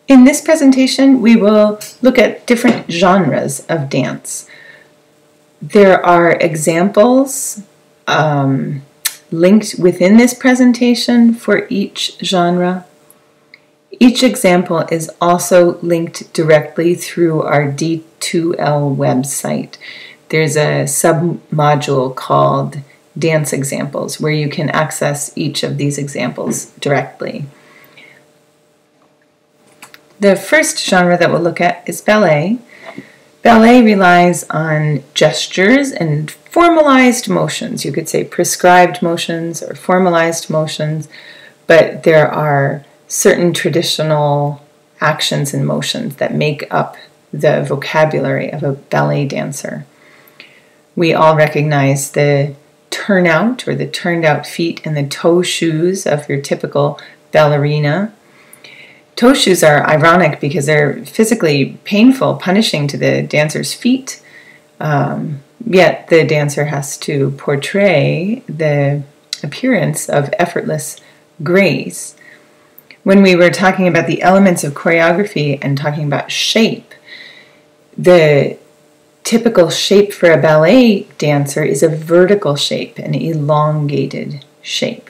In this presentation, we will look at different genres of dance. There are examples linked within this presentation for each genre. Each example is also linked directly through our D2L website. There's a sub-module called Dance Examples where you can access each of these examples directly. The first genre that we'll look at is ballet. Ballet relies on gestures and formalized motions. You could say prescribed motions or formalized motions, but there are certain traditional actions and motions that make up the vocabulary of a ballet dancer. We all recognize the turnout or the turned out feet and the toe shoes of your typical ballerina. Toe shoes are ironic because they're physically painful, punishing to the dancer's feet, yet the dancer has to portray the appearance of effortless grace. When we were talking about the elements of choreography and talking about shape, the typical shape for a ballet dancer is a vertical shape, an elongated shape.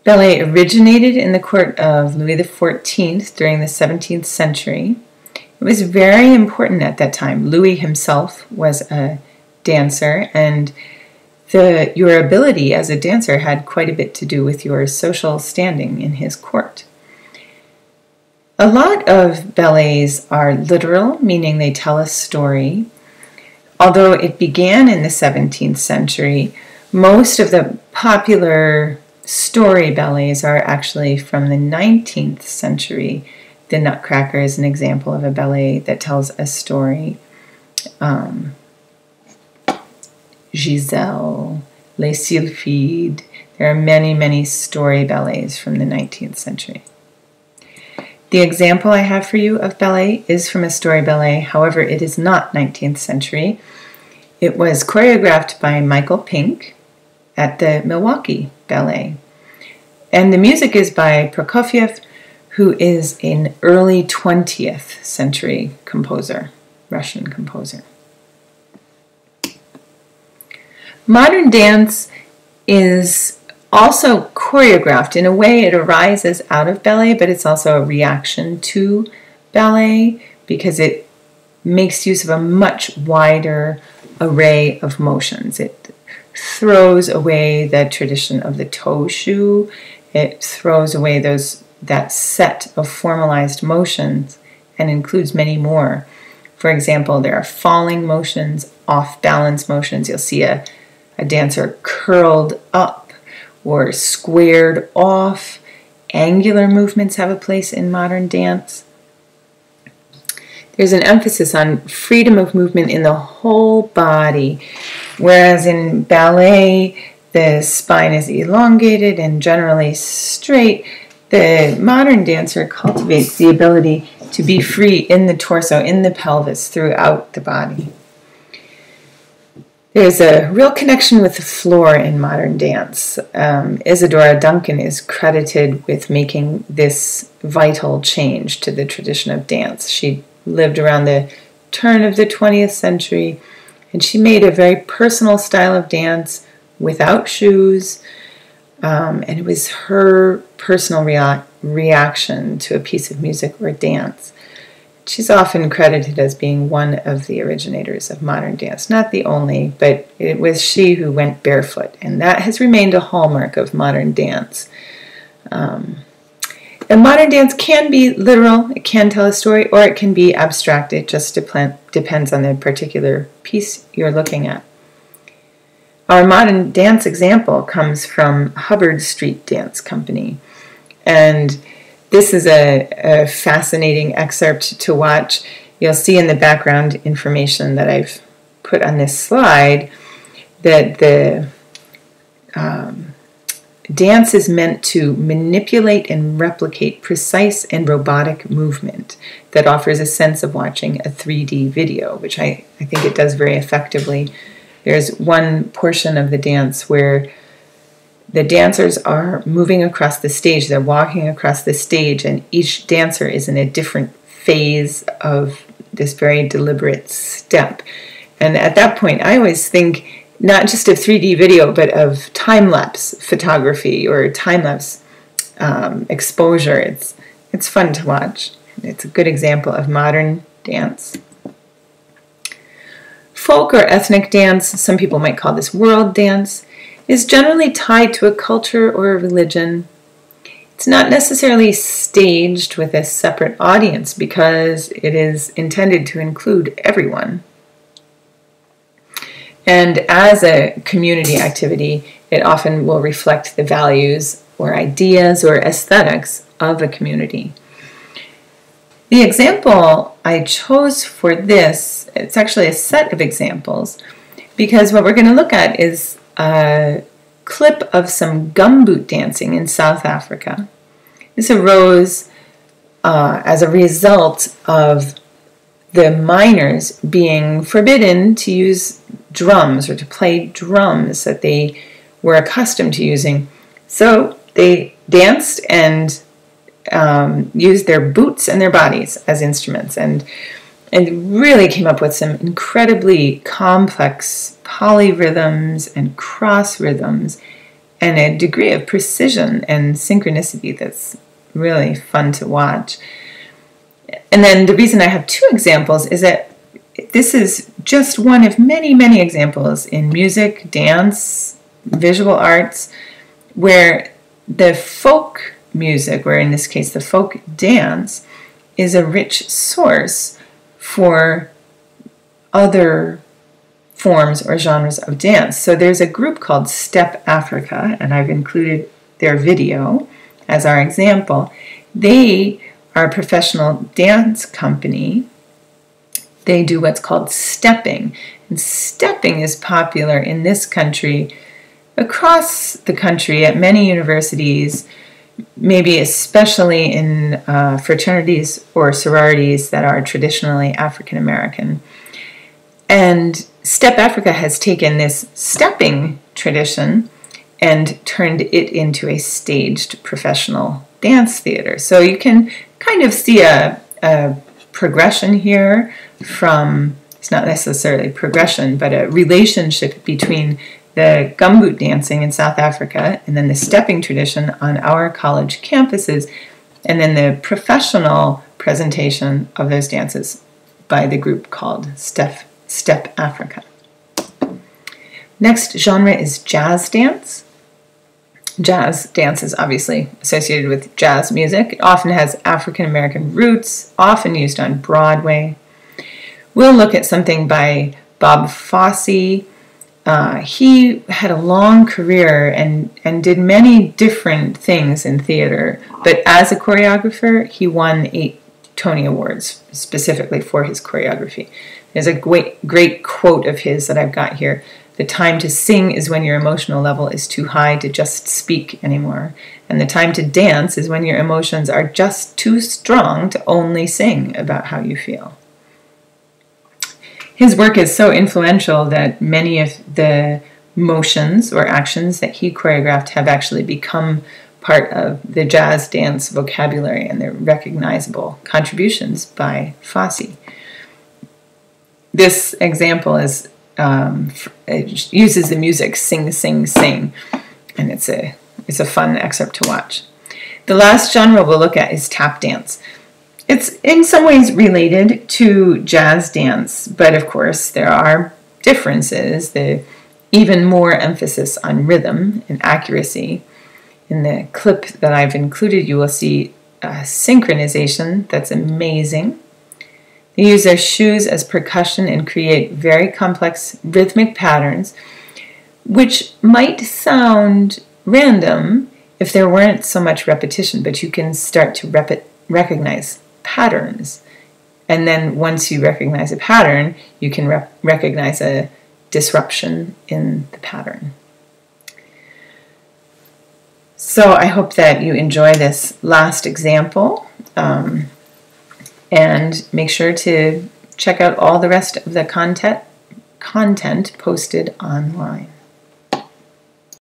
Ballet originated in the court of Louis XIV during the 17th century. It was very important at that time. Louis himself was a dancer, and your ability as a dancer had quite a bit to do with your social standing in his court. A lot of ballets are literal, meaning they tell a story. Although it began in the 17th century, most of the popular story ballets are actually from the 19th century. The Nutcracker is an example of a ballet that tells a story. Giselle, Les Sylphides. There are many, many story ballets from the 19th century. The example I have for you of ballet is from a story ballet. However, it is not 19th century. It was choreographed by Michael Pink at the Milwaukee Ballet. And the music is by Prokofiev, who is an early 20th century composer, Russian composer. Modern dance is also choreographed. In a way, it arises out of ballet, but it's also a reaction to ballet because it makes use of a much wider array of motions. It throws away the tradition of the toe shoe. It throws away that set of formalized motions and includes many more. For example, there are falling motions, off-balance motions. You'll see a dancer curled up or squared off. Angular movements have a place in modern dance. There's an emphasis on freedom of movement in the whole body, whereas in ballet, the spine is elongated and generally straight. The modern dancer cultivates the ability to be free in the torso, in the pelvis, throughout the body. There's a real connection with the floor in modern dance. Isadora Duncan is credited with making this vital change to the tradition of dance. She lived around the turn of the 20th century, and she made a very personal style of dance without shoes, and it was her personal reaction to a piece of music or dance. She's often credited as being one of the originators of modern dance. Not the only, but it was she who went barefoot, and that has remained a hallmark of modern dance. And modern dance can be literal, it can tell a story, or it can be abstract. It just depends on the particular piece you're looking at. Our modern dance example comes from Hubbard Street Dance Company, and this is a fascinating excerpt to watch. You'll see in the background information that I've put on this slide that the dance is meant to manipulate and replicate precise and robotic movement that offers a sense of watching a 3D video, which I think it does very effectively. There's one portion of the dance where the dancers are moving across the stage, they're walking across the stage, and each dancer is in a different phase of this very deliberate step. And at that point, I always think not just of 3D video, but of time-lapse photography or time-lapse exposure. It's fun to watch. It's a good example of modern dance. Folk or ethnic dance, some people might call this world dance, is generally tied to a culture or a religion. It's not necessarily staged with a separate audience because it is intended to include everyone. And as a community activity, it often will reflect the values or ideas or aesthetics of a community. The example I chose for this, it's actually a set of examples, because what we're going to look at is a clip of some gumboot dancing in South Africa. This arose as a result of the miners being forbidden to use drums or to play drums that they were accustomed to using. So they danced and used their boots and their bodies as instruments, and really came up with some incredibly complex polyrhythms and cross rhythms and a degree of precision and synchronicity that's really fun to watch. And then the reason I have two examples is that this is just one of many, many examples in music, dance, visual arts, where the folk music, or in this case the folk dance, is a rich source for other forms or genres of dance. So there's a group called Step Africa, and I've included their video as our example. They are a professional dance company. They do what's called stepping, and stepping is popular in this country, across the country at many universities, maybe especially in fraternities or sororities that are traditionally African American. And Step Africa has taken this stepping tradition and turned it into a staged professional dance theater. So you can kind of see a progression here from, it's not necessarily progression, but a relationship between the gumboot dancing in South Africa and then the stepping tradition on our college campuses, and then the professional presentation of those dances by the group called Step Africa. Next genre is jazz dance. Jazz dance is obviously associated with jazz music. It often has African American roots, often used on Broadway. We'll look at something by Bob Fosse. He had a long career and did many different things in theater, but as a choreographer, he won 8 Tony Awards specifically for his choreography. There's a great quote of his that I've got here. "The time to sing is when your emotional level is too high to just speak anymore. And the time to dance is when your emotions are just too strong to only sing about how you feel." His work is so influential that many of the motions or actions that he choreographed have actually become part of the jazz dance vocabulary, and they're recognizable contributions by Fosse. This example is it uses the music "Sing, Sing, Sing," and it's a fun excerpt to watch. The last genre we'll look at is tap dance. It's in some ways related to jazz dance, but of course there are differences. The even more emphasis on rhythm and accuracy. In the clip that I've included, you will see a synchronization that's amazing. They use their shoes as percussion and create very complex rhythmic patterns, which might sound random if there weren't so much repetition, but you can start to recognize patterns. And then once you recognize a pattern, you can recognize a disruption in the pattern. So I hope that you enjoy this last example, and make sure to check out all the rest of the content posted online.